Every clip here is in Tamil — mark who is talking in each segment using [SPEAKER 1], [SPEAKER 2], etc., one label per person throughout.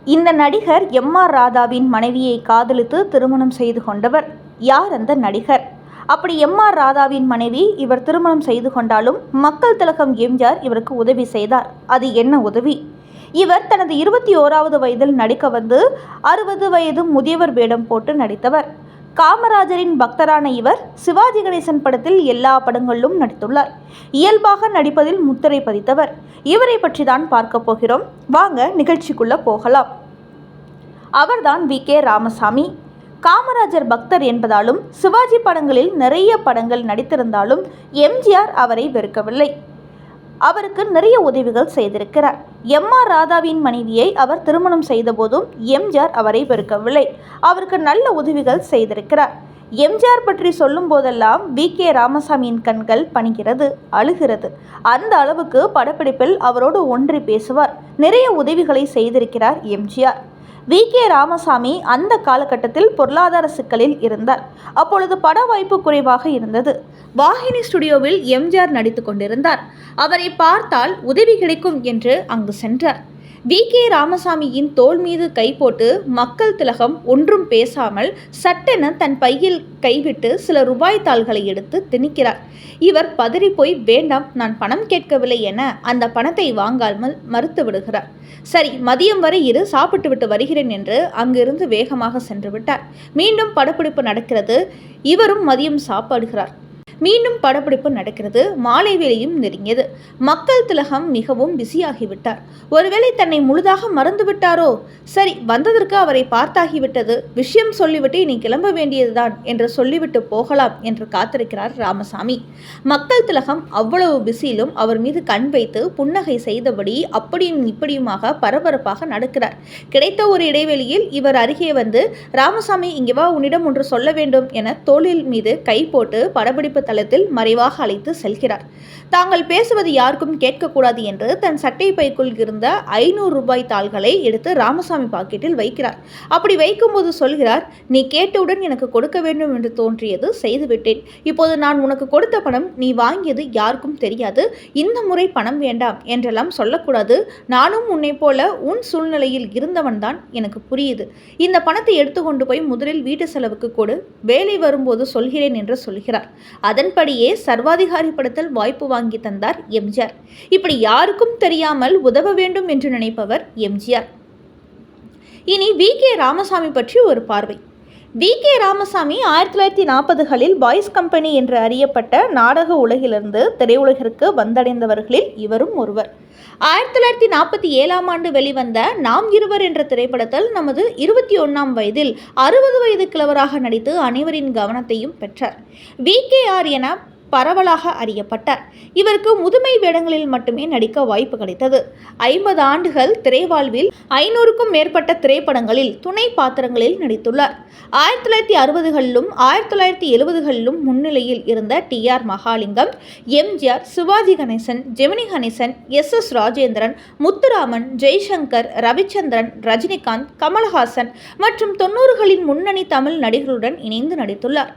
[SPEAKER 1] இந்த நடிகர் எம்.ஆர். ராதாவின் மனைவியை காதலித்து திருமணம் செய்து கொண்டவர். யார் அந்த நடிகர்? அப்படி எம்.ஆர். ராதாவின் மனைவி இவர் திருமணம் செய்து கொண்டாலும் மக்கள் திலகம் எம்ஜிஆர் இவருக்கு உதவி செய்தார். அது என்ன உதவி? இவர் தனது 21வது வயதில் நடிக்க வந்து 60 வயது முதியவர் வேடம் போட்டு நடித்தவர். காமராஜரின் பக்தரான இவர் சிவாஜி கணேசன் படத்தில் எல்லா படங்களிலும் நடித்துள்ளார். இயல்பாக நடிப்பதில் முத்திரை பதித்தவர். இவரை பற்றி தான் பார்க்க போகிறோம். வாங்க நிகழ்ச்சிக்குள்ள போகலாம். அவர்தான் வி.கே. ராமசாமி. காமராஜர் பக்தர் என்பதாலும் சிவாஜி படங்களில் நிறைய படங்கள் நடித்திருந்தாலும் எம்ஜிஆர் அவரை வெறுக்கவில்லை. அவருக்கு நிறைய உதவிகள் செய்திருக்கிறார். எம்.ஆர். ராதாவின் மனைவியை அவர் திருமணம் செய்த போதும் எம்ஜிஆர் அவரை வெறுக்கவில்லை. அவருக்கு நல்ல உதவிகள் செய்திருக்கிறார். எம்ஜிஆர் பற்றி சொல்லும் போதெல்லாம் வி.கே. ராமசாமியின் கண்கள் பணிகிறது, அழுகிறது. அந்த அளவுக்கு படப்பிடிப்பில் அவரோடு ஒன்றி பேசுவார். நிறைய உதவிகளை செய்திருக்கிறார் எம்ஜிஆர். வி.கே. ராமசாமி அந்த காலகட்டத்தில் பொருளாதார சிக்கலில் இருந்தார். அப்பொழுது பட வாய்ப்பு குறைவாக இருந்தது. வாகினி ஸ்டுடியோவில் எம்ஜிஆர் நடித்து கொண்டிருந்தார். அவரை பார்த்தால் உதவி கிடைக்கும் என்று அங்கு சென்றார். வி.கே. ராமசாமியின் தோள் மீது கை போட்டு மக்கள் திலகம் ஒன்றும் பேசாமல் சட்டென தன் பையில் கைவிட்டு சில ரூபாய் தாள்களை எடுத்து திணிக்கிறார். இவர் பதறிப்போய் வேண்டாம், நான் பணம் கேட்கவில்லை என அந்த பணத்தை வாங்காமல் மறுத்து விடுகிறார். சரி, மதியம் வரை இரு, சாப்பிட்டு விட்டு வருகிறேன் என்று அங்கிருந்து வேகமாக சென்று விட்டார். மீண்டும் படப்பிடிப்பு நடக்கிறது. இவரும் மதியம் சாப்பிடுகிறார். மீண்டும் படப்பிடிப்பு நடக்கிறது. மாலை வேளையும் நெருங்கியது. மக்கள் திலகம் மிகவும் பிஸியாகிவிட்டார். ஒருவேளை தன்னை முழுதாக மறந்து விட்டாரோ? சரி, வந்ததற்கு அவரை பார்த்தாகிவிட்டது, விஷயம் சொல்லிவிட்டு இனி கிளம்ப வேண்டியதுதான் என்று சொல்லிவிட்டு போகலாம் என்று காத்திருக்கிறார் ராமசாமி. மக்கள் திலகம் அவ்வளவு பிஸியிலும் அவர் மீது கண் வைத்து புன்னகை செய்தபடி அப்படியும் இப்படியுமாக பரபரப்பாக நடக்கிறார். கிடைத்த ஒரு இடைவெளியில் இவர் அருகே வந்து, ராமசாமி இங்கே வா, உன்னிடம் ஒன்று சொல்ல வேண்டும் என தோளில் மீது கை போட்டு படப்பிடிப்பு தளத்தில் மறைவாக அழைத்து செல்கிறார். தாங்கள் பேசுவது யாருக்கும் கேட்கக்கூடாது என்று தன் சட்டை பைக்குள் இருந்த 500 ரூபாய் தாள்களை எடுத்து ராமசாமி பாக்கெட்டில் வைக்கிறார். அப்படி வைக்கும்போது சொல்கிறார், நீ கேட்டவுடன் எனக்கு கொடுக்க வேண்டும் என்று தோன்றியது, செய்துவிட்டேன். இப்போது நான் உனக்கு கொடுத்த பணம் நீ வாங்கியது யாருக்கும் தெரியாது. இந்த முறை பணம் வேண்டாம் என்றெல்லாம் சொல்லக்கூடாது. நானும் உன்னை போல உன் சூழ்நிலையில் இருந்தவன் தான், எனக்கு புரியுது. இந்த பணத்தை எடுத்துக்கொண்டு போய் முதலில் வீட்டு செலவுக்கு கொடு, வேலை வரும்போது சொல்கிறேன் என்று சொல்கிறார். அதன்படியே சர்வாதிகாரி படத்தில் வாய்ப்பு வாங்கி தந்தார் எம்ஜிஆர். இப்படி யாருக்கும் தெரியாமல் உதவ வேண்டும் என்று நினைப்பவர் எம்ஜிஆர். இனி வி.கே. ராமசாமி பற்றி ஒரு பார்வை. வி.கே. ராமசாமி 1940களில் பாய்ஸ் கம்பெனி என்று அறியப்பட்ட நாடக உலகிலிருந்து திரையுலகிற்கு வந்தடைந்தவர்களில் இவரும் ஒருவர். 1947ஆம் ஆண்டு வெளிவந்த நாம் இருவர் என்ற திரைப்படத்தில் நமது 21ஆம் வயதில் 60 வயது கிழவராக நடித்து அனைவரின் கவனத்தையும் பெற்றார். வி.கே.ஆர். என பரவலாக அறியப்பட்டார். இவருக்கு முதுமை வேடங்களில் மட்டுமே நடிக்க வாய்ப்பு கிடைத்தது. 50 ஆண்டுகள் திரைவாழ்வில் 500க்கும் மேற்பட்ட திரைப்படங்களில் துணை பாத்திரங்களில் நடித்துள்ளார். 1960களிலும் 1970களிலும் முன்னிலையில் இருந்த டி.ஆர். மகாலிங்கம், எம்ஜிஆர், சிவாஜி கணேசன், ஜெமினி கணேசன், எஸ்.எஸ். ராஜேந்திரன், முத்துராமன், ஜெய்சங்கர், ரவிச்சந்திரன், ரஜினிகாந்த், கமல்ஹாசன் மற்றும் 90களின் முன்னணி தமிழ் நடிகர்களுடன் இணைந்து நடித்துள்ளார்.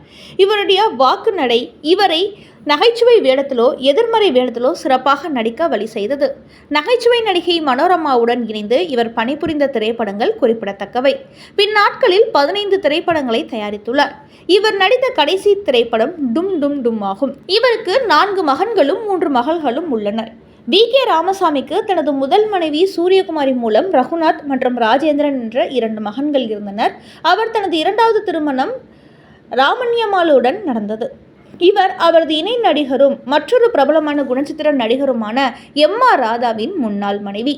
[SPEAKER 1] இவருடைய வாக்கு நடை இவரை நகைச்சுவை வேடத்திலோ எதிர்மறை வேடத்திலோ சிறப்பாக நடிக்க வழி செய்தது. நகைச்சுவை நடிகை மனோரமாவுடன் இணைந்து இவர் பணிபுரிந்த திரைப்படங்கள் குறிப்பிடத்தக்கவை. பின்னாட்களில் 15 திரைப்படங்களை தயாரித்துள்ளார். இவர் நடித்த கடைசி திரைப்படம் டும் டும் டும் ஆகும். இவருக்கு 4 மகன்களும் 3 மகள்களும் உள்ளனர். வி.கே. ராமசாமிக்கு தனது முதல் மனைவி சூரியகுமாரி மூலம் ரகுநாத் மற்றும் ராஜேந்திரன் என்ற 2 மகன்கள் இருந்தனர். அவர் தனது 2வது திருமணம் ராமண்யம்மாளுடன் நடந்தது. இவர் அவரது இணை நடிகரும் மற்றொரு பிரபலமான குணச்சித்திர நடிகருமான எம்.ஆர். ராதாவின் முன்னாள் மனைவி.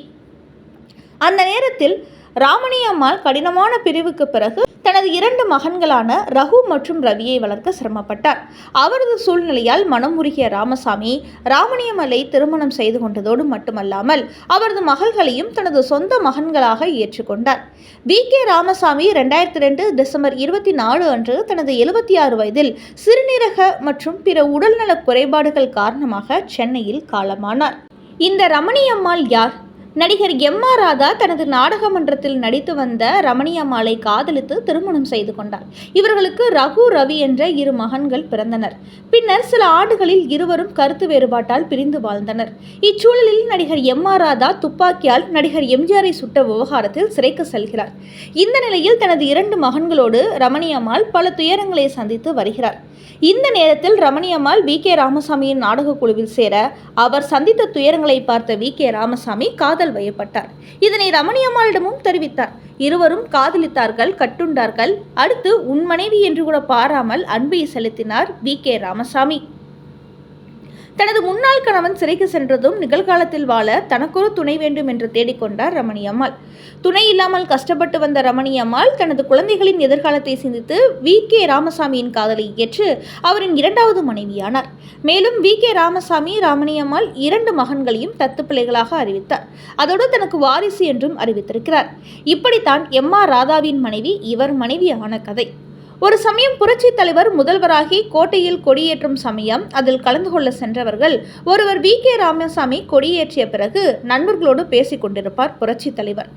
[SPEAKER 1] அந்த நேரத்தில் ராமணி அம்மாள் கடினமான பிரிவுக்கு பிறகு தனது 2 மகன்களான ரகு மற்றும் ரவியை வளர்க்க சிரமப்பட்டார். அவரது சூழ்நிலையால் மனம் உருகிய ராமசாமி ராமணியம்மலை திருமணம் செய்து கொண்டதோடு மட்டுமல்லாமல் அவரது மகள்களையும் தனது சொந்த மகன்களாக ஏற்றுக்கொண்டார். வி.கே. ராமசாமி 2002 டிசம்பர் 24 அன்று தனது 76 வயதில் சிறுநீரக மற்றும் பிற உடல்நலக் குறைபாடுகள் காரணமாக சென்னையில் காலமானார். இந்த ரமணியம்மாள் யார்? நடிகர் எம்.ஆர். ராதா தனது நாடக மன்றத்தில் நடித்து வந்த ரமணி அம்மாளை காதலித்து திருமணம் செய்து கொண்டார். இவர்களுக்கு ரகு, ரவி என்ற 2 மகன்கள் பிறந்தனர். பின்னர் சில ஆண்டுகளில் இருவரும் கருத்து வேறுபாட்டால் பிரிந்து வாழ்ந்தனர். இச்சூழலில் நடிகர் எம்.ஆர். ராதா துப்பாக்கியால் நடிகர் எம்.ஜி.ஆரை சுட்ட விவகாரத்தில் சிறைக்கு செல்கிறார். இந்த நிலையில் தனது 2 மகன்களோடு ரமணி அம்மாள் பல துயரங்களை சந்தித்து வருகிறார். இந்த நேரத்தில் ரமணி அம்மாள் வி.கே. ராமசாமியின் நாடக குழுவில் சேர அவர் சந்தித்த துயரங்களை பார்த்த வி.கே. ராமசாமி காதல் வயப்பட்டார். இதனை ரமணி அம்மாளிடமும் தெரிவித்தார். இருவரும் காதலித்தார்கள், கட்டுண்டார்கள். அடுத்து உன் மனைவி என்று கூட பாராமல் அன்பை செலுத்தினார் வி.கே. ராமசாமி. தனது முன்னாள் கணவன் சிறைக்கு சென்றதும் நிகழ்காலத்தில் வாழ தனக்கொரு துணை வேண்டும் என்று தேடிக்கொண்டார் ரமணி அம்மாள். துணை இல்லாமல் கஷ்டப்பட்டு வந்த ரமணி அம்மாள் தனது குழந்தைகளின் எதிர்காலத்தை சிந்தித்து வி.கே. ராமசாமியின் காதலை ஏற்று அவரின் 2வது மனைவியானார். மேலும் வி.கே. ராமசாமி ரமணி அம்மாள் 2 மகன்களையும் தத்து பிள்ளைகளாக அறிவித்தார். அதோடு தனக்கு வாரிசு என்றும் அறிவித்திருக்கிறார். இப்படித்தான் எம்.ஆர். ராதாவின் மனைவி இவர் மனைவியான கதை. ஒரு சமயம் புரட்சி தலைவர் முதல்வராகி கோட்டையில் கொடியேற்றும் சமயம் அதில் கலந்து கொள்ள சென்றவர்கள் ஒருவர் வி.கே. ராமசாமி கொடியேற்றிய பிறகு நண்பர்களோடு பேசிக் கொண்டிருப்பார் புரட்சி தலைவர்.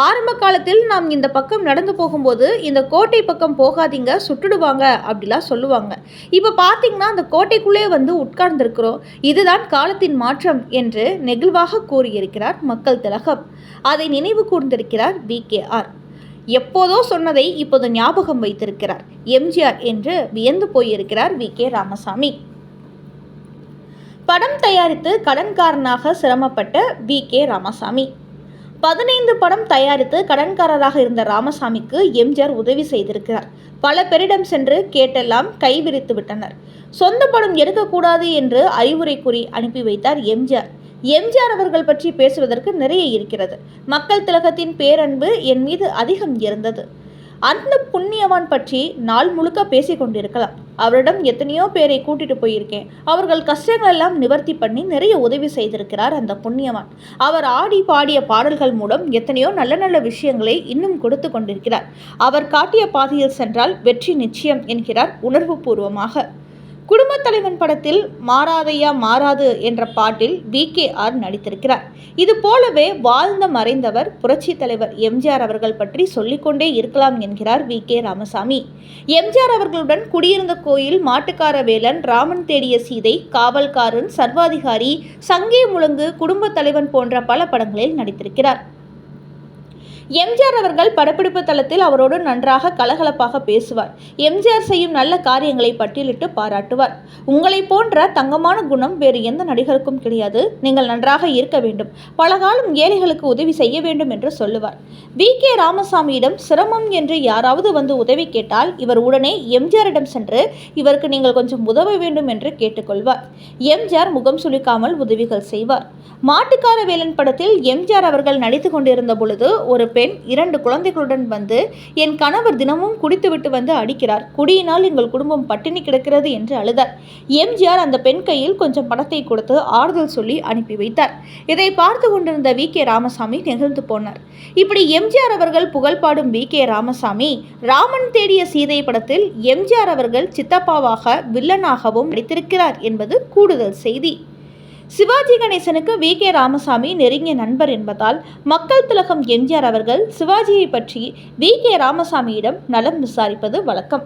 [SPEAKER 1] ஆரம்ப காலத்தில் நாம் இந்த பக்கம் நடந்து போகும்போது இந்த கோட்டை பக்கம் போகாதீங்க, சுட்டுடுவாங்க அப்படிலாம் சொல்லுவாங்க. இப்போ பார்த்தீங்கன்னா அந்த கோட்டைக்குள்ளே வந்து உட்கார்ந்திருக்கிறோம். இதுதான் காலத்தின் மாற்றம் என்று நெகிழ்வாக கூறியிருக்கிறார் மக்கள் திலகம். அதை நினைவு கூர்ந்திருக்கிறார் வி.கே.ஆர். எப்போதோ சொன்னதை இப்போது ஞாபகம் வைத்திருக்கிறார் எம்.ஜி.ஆர். என்று வியந்து போயிருக்கிறார் வி.கே. ராமசாமி. படம் தயாரித்து கடன்காரனாக சிரமப்பட்ட வி.கே. ராமசாமி. 15 படம் தயாரித்து கடன்காரராக இருந்த ராமசாமிக்கு எம்.ஜி.ஆர். உதவி செய்திருக்கிறார். பல பேரிடம் சென்று கேட்டெல்லாம் கைவிரித்து விட்டனர். சொந்த படம் எடுக்கக்கூடாது என்று அறிவுரை கூறி அனுப்பி வைத்தார் எம்.ஜி.ஆர். எம்.ஜி.ஆர். அவர்கள் பற்றி பேசுவதற்கு நிறைய இருக்கிறது. மக்கள் திலகத்தின் பேரன்பு என் மீது அதிகம் இருந்தது. அந்த புண்ணியவான் பற்றி நாள் முழுக்க பேசிக் கொண்டிருக்கலாம். அவரிடம் எத்தனையோ பேரை கூட்டிட்டு போயிருக்கேன். அவர்கள் கஷ்டங்கள் எல்லாம் நிவர்த்தி பண்ணி நிறைய உதவி செய்திருக்கிறார் அந்த புண்ணியவான். அவர் ஆடி பாடிய பாடல்கள் மூலம் எத்தனையோ நல்ல நல்ல விஷயங்களை இன்னும் கொடுத்து கொண்டிருக்கிறார். அவர் காட்டிய பாதையில் சென்றால் வெற்றி நிச்சயம் என்கிறார் உணர்வு பூர்வமாக. குடும்பத் தலைவன் படத்தில் மாறாதையா மாறாது என்ற பாட்டில் வி.கே.ஆர். நடித்திருக்கிறார். இது போலவே வாழ்ந்த மறைந்தவர் புரட்சி தலைவர் எம்.ஜி.ஆர். அவர்கள் பற்றி சொல்லிக்கொண்டே இருக்கலாம் என்கிறார் வி.கே. ராமசாமி. எம்.ஜி.ஆர். அவர்களுடன் குடியிருந்த கோயில், மாட்டுக்கார வேலன், ராமன் தேடிய சீதை, காவல்காரன், சர்வாதிகாரி, சங்கே முழங்கு, குடும்பத் தலைவன் போன்ற பல படங்களில் நடித்திருக்கிறார். எம்.ஜி.ஆர். அவர்கள் படப்பிடிப்பு தளத்தில் அவரோடு நன்றாக கலகலப்பாக பேசுவார். எம்.ஜி.ஆர். செய்யும் நல்ல காரியங்களை பட்டியலிட்டு பாராட்டுவார். உங்களை போன்ற தங்கமான குணம் வேறு எந்த நடிகருக்கும் கிடையாது. நீங்கள் நன்றாக இருக்க வேண்டும். பல காலம் ஏழைகளுக்கு உதவி செய்ய வேண்டும் என்று சொல்லுவார். வி.கே. ராமசாமியிடம் சிரமம் என்று யாராவது வந்து உதவி கேட்டால் இவர் உடனே எம்.ஜி.ஆரிடம் சென்று இவருக்கு நீங்கள் கொஞ்சம் உதவ வேண்டும் என்று கேட்டுக்கொள்வார். எம்.ஜி.ஆர். முகம் சுளிக்காமல் உதவிகள் செய்வார். மாட்டுக்கார வேலன் படத்தில் எம்.ஜி.ஆர். அவர்கள் நடித்து கொண்டிருந்த பொழுது ஒரு பெண் 2 குழந்தைகளுடன் வந்து என் கணவர் தினமும் குடித்துவிட்டு வந்து அடிக்கிறார், குடியினால் எங்கள் குடும்பம் பட்டினி கிடக்கிறது என்று அழுதார். எம்.ஜி.ஆர். அந்த பெண் கையில் கொஞ்சம் பணத்தை கொடுத்து ஆறுதல் சொல்லி அனுப்பி வைத்தார். இதை பார்த்து கொண்டிருந்த வி.கே. ராமசாமி நெகிழ்ந்து போனார். இப்படி எம்.ஜி.ஆர். அவர்கள் புகழ்பாடும் வி.கே. ராமசாமி ராமன் தேடிய சீதை படத்தில் எம்.ஜி.ஆர். அவர்கள் சித்தப்பாவாக வில்லனாகவும் நடித்திருக்கிறார் என்பது கூடுதல் செய்தி. சிவாஜி கணேசனுக்கு வி.கே. ராமசாமி நெருங்கிய நண்பர் என்பதால் மக்கள் திலகம் எம்.ஜி.ஆர். அவர்கள் சிவாஜியை பற்றி வி.கே. ராமசாமியிடம் நலம் விசாரிப்பது வழக்கம்.